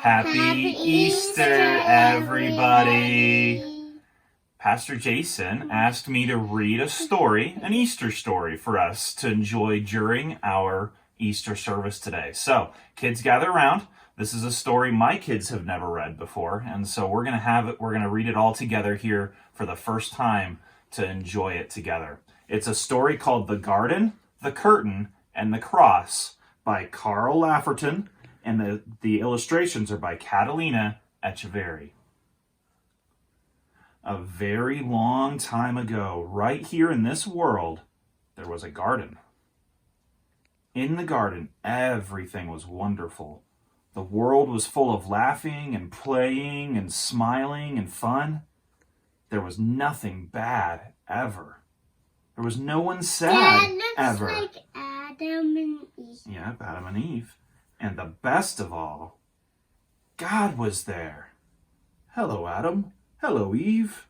Happy Easter, everybody! Pastor Jason asked me to read a story, an Easter story, for us to enjoy during our Easter service today. So, kids, gather around. This is a story my kids have never read before, and so we're going to read it all together here for the first time to enjoy it together. It's a story called The Garden, the Curtain, and the Cross by Carl Laferton, and the illustrations are by Catalina Echeverry. A very long time ago, right here in this world, there was a garden. In the garden, everything was wonderful. The world was full of laughing and playing and smiling and fun. There was nothing bad ever. There was no one sad ever. That looks like Adam and Eve. Yeah, Adam and Eve. And the best of all, God was there. Hello, Adam. Hello, Eve.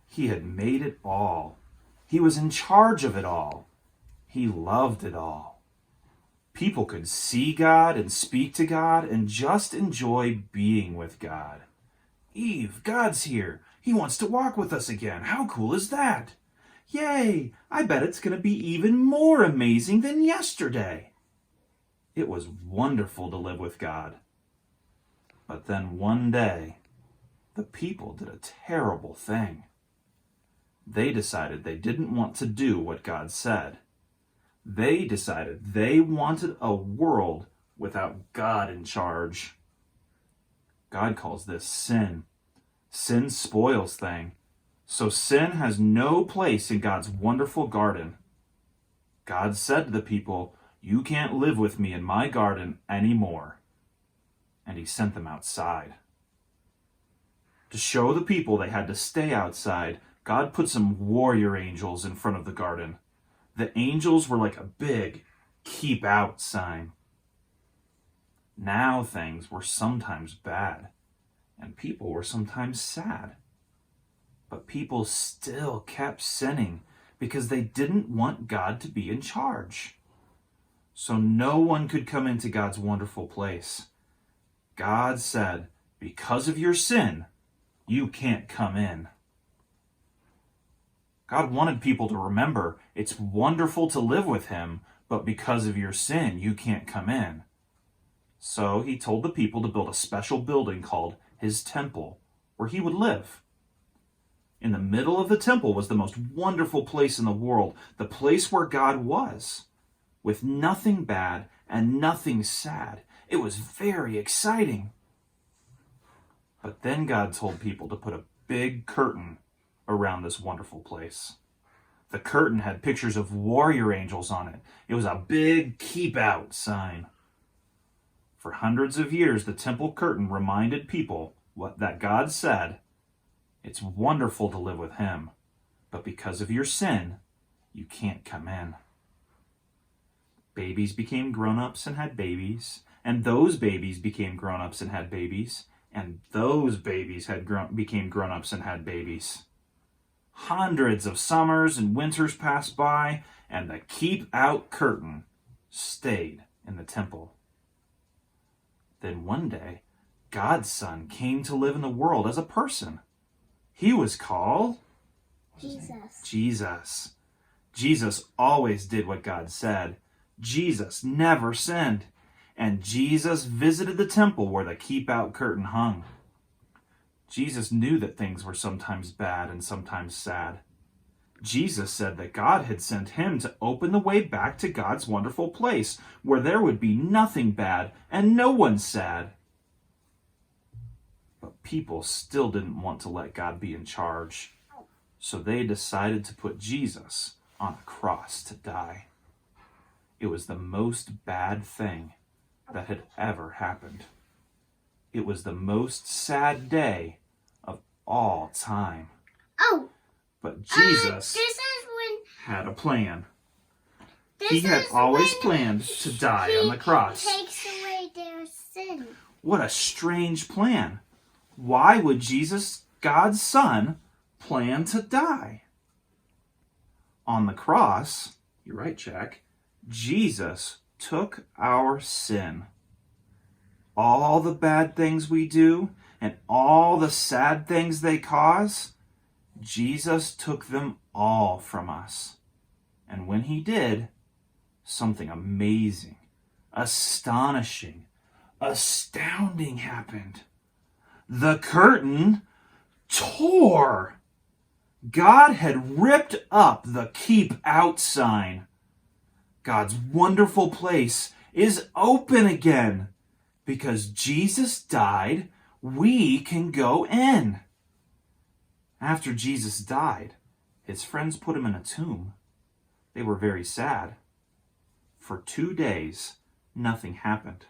He had made it all. He was in charge of it all. He loved it all. People could see God and speak to God and just enjoy being with God. Eve, God's here. He wants to walk with us again. How cool is that? Yay! I bet it's going to be even more amazing than yesterday. It was wonderful to live with God. But then one day, the people did a terrible thing. They decided they didn't want to do what God said. They decided they wanted a world without God in charge. God calls this sin. Sin spoils things. So sin has no place in God's wonderful garden. God said to the people, "You can't live with me in my garden anymore." And he sent them outside. To show the people they had to stay outside, God put some warrior angels in front of the garden. The angels were like a big "keep out" sign. Now things were sometimes bad, and people were sometimes sad. But people still kept sinning because they didn't want God to be in charge. So no one could come into God's wonderful place. God said, "Because of your sin, you can't come in." God wanted people to remember it's wonderful to live with him, but because of your sin, you can't come in. So he told the people to build a special building called his temple, where he would live. In the middle of the temple was the most wonderful place in the world, the place where God was, with nothing bad and nothing sad. It was very exciting. But then God told people to put a big curtain around this wonderful place. The curtain had pictures of warrior angels on it. It was a big "keep out" sign. For hundreds of years, the temple curtain reminded people that God said, "It's wonderful to live with him, but because of your sin, you can't come in." Babies became grown-ups and had babies, and those babies became grown-ups and had babies, and those babies became grown-ups and had babies. Hundreds of summers and winters passed by, and the "keep out" curtain stayed in the temple. Then one day, God's Son came to live in the world as a person. He was called Jesus. Jesus always did what God said. Jesus never sinned. And Jesus visited the temple where the "keep out" curtain hung. Jesus knew that things were sometimes bad and sometimes sad. Jesus said that God had sent him to open the way back to God's wonderful place, where there would be nothing bad and no one sad. But people still didn't want to let God be in charge, so they decided to put Jesus on a cross to die. It was the most bad thing that had ever happened. It was the most sad day of all time. But Jesus had a plan. He had always planned to die on the cross. Takes away their sin. What a strange plan. Why would Jesus, God's Son, plan to die? On the cross, you're right, Jack, Jesus took our sin. all the bad things we do and all the sad things they cause, Jesus took them all from us. And when he did, something amazing, astonishing, astounding happened. The curtain tore. God had ripped up the "Keep Out" sign. God's wonderful place is open again. Because Jesus died, we can go in. After Jesus died, his friends put him in a tomb. They were very sad. For 2 days, nothing happened.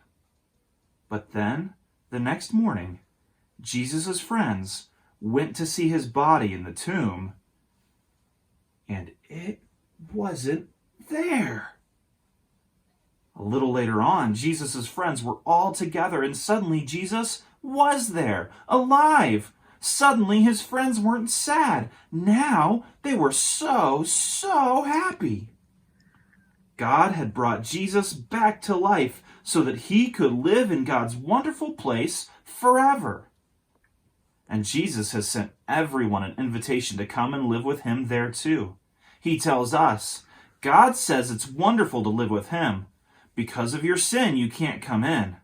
But then, the next morning, Jesus' friends went to see his body in the tomb, and it wasn't there. A little later on, Jesus' friends were all together, and suddenly Jesus was there, alive. Suddenly his friends weren't sad. Now they were so happy. God had brought Jesus back to life so that he could live in God's wonderful place forever. And Jesus has sent everyone an invitation to come and live with him there too. He tells us, God says it's wonderful to live with him. Because of your sin, you can't come in.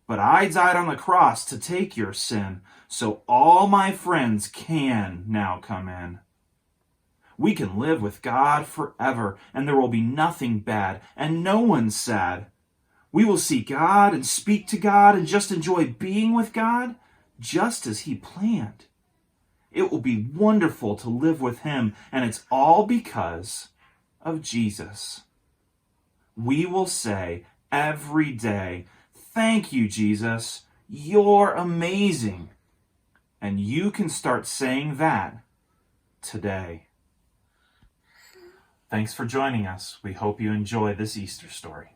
But I died on the cross to take your sin, so all my friends can now come in. We can live with God forever, and there will be nothing bad, and no one sad. We will see God and speak to God and just enjoy being with God, just as he planned. It will be wonderful to live with him, and it's all because of Jesus. We will say every day, "Thank you, Jesus. You're amazing." And you can start saying that today. Thanks for joining us. We hope you enjoy this Easter story.